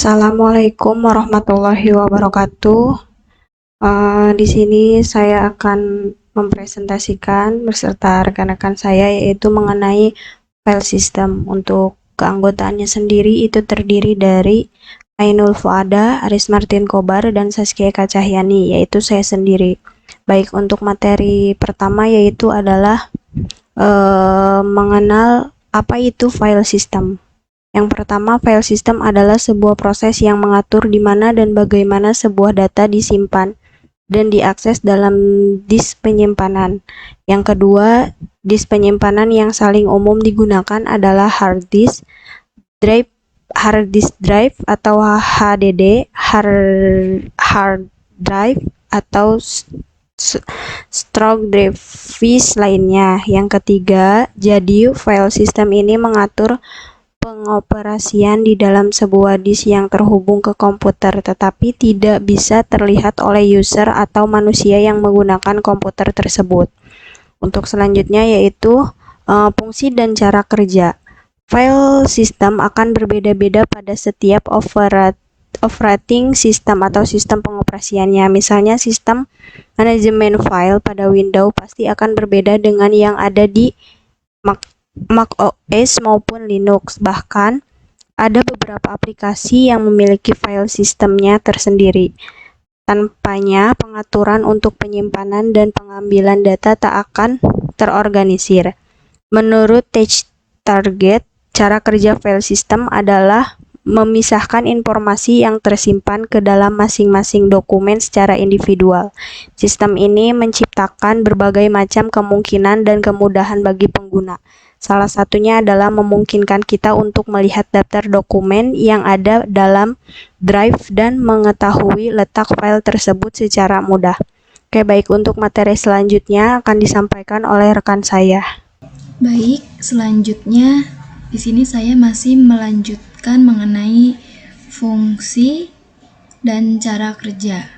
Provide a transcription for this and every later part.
Assalamualaikum warahmatullahi wabarakatuh. Di sini saya akan mempresentasikan beserta rekan-rekan saya yaitu mengenai file system. Untuk keanggotaannya sendiri itu terdiri dari Ainul Fuada, Aris Martin Kobar, dan Saskia Kacahyani, yaitu saya sendiri. Baik, untuk materi pertama yaitu adalah mengenal apa itu file system. Yang pertama, file system adalah sebuah proses yang mengatur di mana dan bagaimana sebuah data disimpan dan diakses dalam disk penyimpanan. Yang kedua, disk penyimpanan yang saling umum digunakan adalah hard disk drive atau HDD, hard drive atau stroke drive lainnya. Yang ketiga, jadi file system ini mengatur pengoperasian di dalam sebuah disk yang terhubung ke komputer, tetapi tidak bisa terlihat oleh user atau manusia yang menggunakan komputer tersebut. Untuk selanjutnya yaitu fungsi dan cara kerja. File system akan berbeda-beda pada setiap operating system atau sistem pengoperasiannya. Misalnya sistem manajemen file pada Windows pasti akan berbeda dengan yang ada di Mac OS maupun Linux. Bahkan ada beberapa aplikasi yang memiliki file sistemnya tersendiri. Tanpanya, pengaturan untuk penyimpanan dan pengambilan data tak akan terorganisir. Menurut TechTarget, cara kerja file system adalah memisahkan informasi yang tersimpan ke dalam masing-masing dokumen secara individual. Sistem ini menciptakan berbagai macam kemungkinan dan kemudahan bagi pengguna. Salah satunya adalah memungkinkan kita untuk melihat daftar dokumen yang ada dalam drive dan mengetahui letak file tersebut secara mudah. Oke, baik, untuk materi selanjutnya akan disampaikan oleh rekan saya. Baik, selanjutnya di sini saya masih melanjutkan mengenai fungsi dan cara kerja.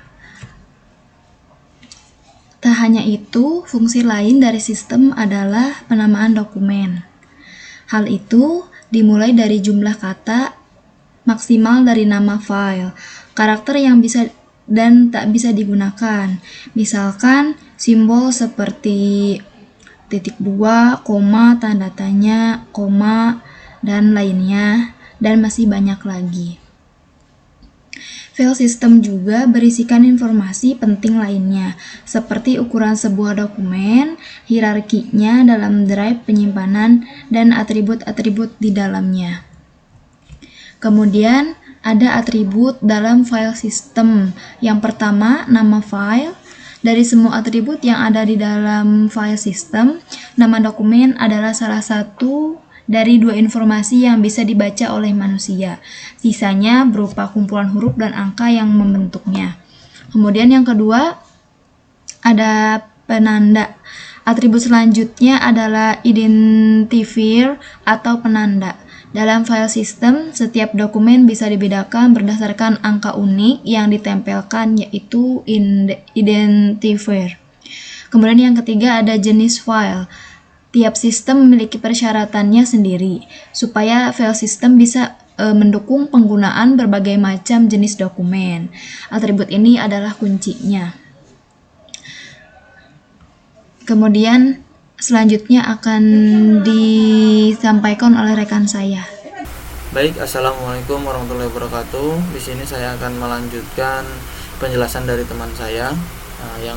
Tak hanya itu, fungsi lain dari sistem adalah penamaan dokumen. Hal itu dimulai dari jumlah kata maksimal dari nama file, karakter yang bisa dan tak bisa digunakan. Misalkan simbol seperti titik dua, koma, tanda tanya, koma, dan lainnya, dan masih banyak lagi. File system juga berisikan informasi penting lainnya, seperti ukuran sebuah dokumen, hierarkinya dalam drive penyimpanan, dan atribut-atribut di dalamnya. Kemudian, ada atribut dalam file system. Yang pertama, nama file. Dari semua atribut yang ada di dalam file system, nama dokumen adalah salah satu dari dua informasi yang bisa dibaca oleh manusia. Sisanya berupa kumpulan huruf dan angka yang membentuknya. Kemudian yang kedua, ada penanda. Atribut selanjutnya adalah identifier atau penanda. Dalam file system, setiap dokumen bisa dibedakan berdasarkan angka unik yang ditempelkan, yaitu identifier. Kemudian yang ketiga ada jenis file. Tiap sistem memiliki persyaratannya sendiri, supaya file system bisa mendukung penggunaan berbagai macam jenis dokumen. Atribut ini adalah kuncinya. Kemudian selanjutnya akan disampaikan oleh rekan saya. Baik, assalamualaikum warahmatullahi wabarakatuh. Di sini saya akan melanjutkan penjelasan dari teman saya yang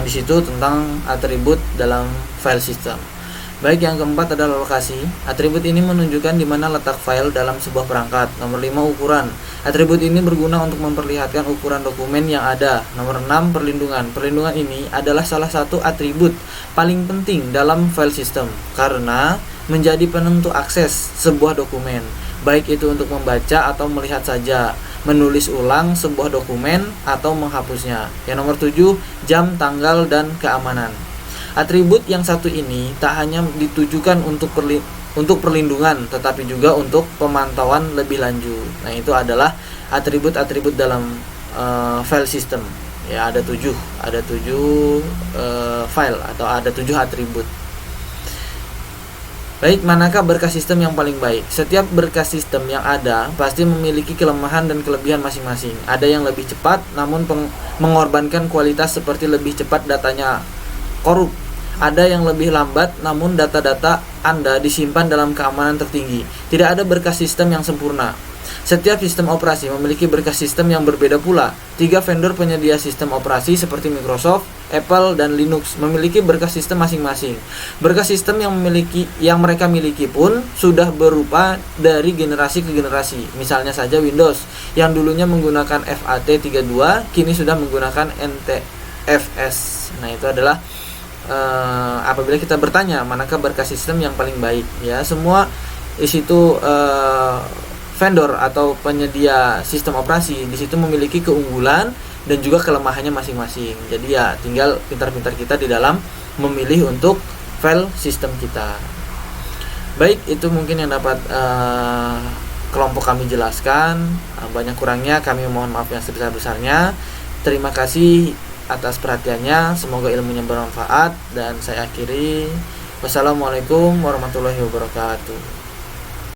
di situ tentang atribut dalam file system. Baik, yang keempat adalah lokasi. Atribut ini menunjukkan di mana letak file dalam sebuah perangkat. Nomor 5, ukuran. Atribut ini berguna untuk memperlihatkan ukuran dokumen yang ada. Nomor 6, perlindungan. Perlindungan ini adalah salah satu atribut paling penting dalam file system karena menjadi penentu akses sebuah dokumen, baik itu untuk membaca atau melihat saja, menulis ulang sebuah dokumen atau menghapusnya. Yang nomor 7, jam, tanggal, dan keamanan. Atribut yang satu ini tak hanya ditujukan untuk perlindungan, tetapi juga untuk pemantauan lebih lanjut. Nah, itu adalah atribut-atribut dalam file system. Ya, ada 7 file atau ada 7 atribut. Baik, manakah berkas sistem yang paling baik? Setiap berkas sistem yang ada pasti memiliki kelemahan dan kelebihan masing-masing. Ada yang lebih cepat namun mengorbankan kualitas seperti lebih cepat datanya korup. Ada yang lebih lambat namun data-data Anda disimpan dalam keamanan tertinggi. Tidak ada berkas sistem yang sempurna. Setiap sistem operasi memiliki berkas sistem yang berbeda pula. 3 vendor penyedia sistem operasi seperti Microsoft, Apple, dan Linux memiliki berkas sistem masing-masing. Berkas sistem yang mereka miliki pun sudah berupa dari generasi ke generasi. Misalnya saja Windows yang dulunya menggunakan FAT32 kini sudah menggunakan NTFS. Nah, itu adalah apabila kita bertanya manakah berkas sistem yang paling baik, ya semua di situ vendor atau penyedia sistem operasi di situ memiliki keunggulan dan juga kelemahannya masing-masing. Jadi ya tinggal pintar-pintar kita di dalam memilih untuk file sistem kita. Baik, itu mungkin yang dapat kelompok kami jelaskan. Banyak kurangnya kami mohon maaf yang sebesar-besarnya. Terima kasih atas perhatiannya. Semoga ilmunya bermanfaat dan saya akhiri. Wassalamualaikum warahmatullahi wabarakatuh.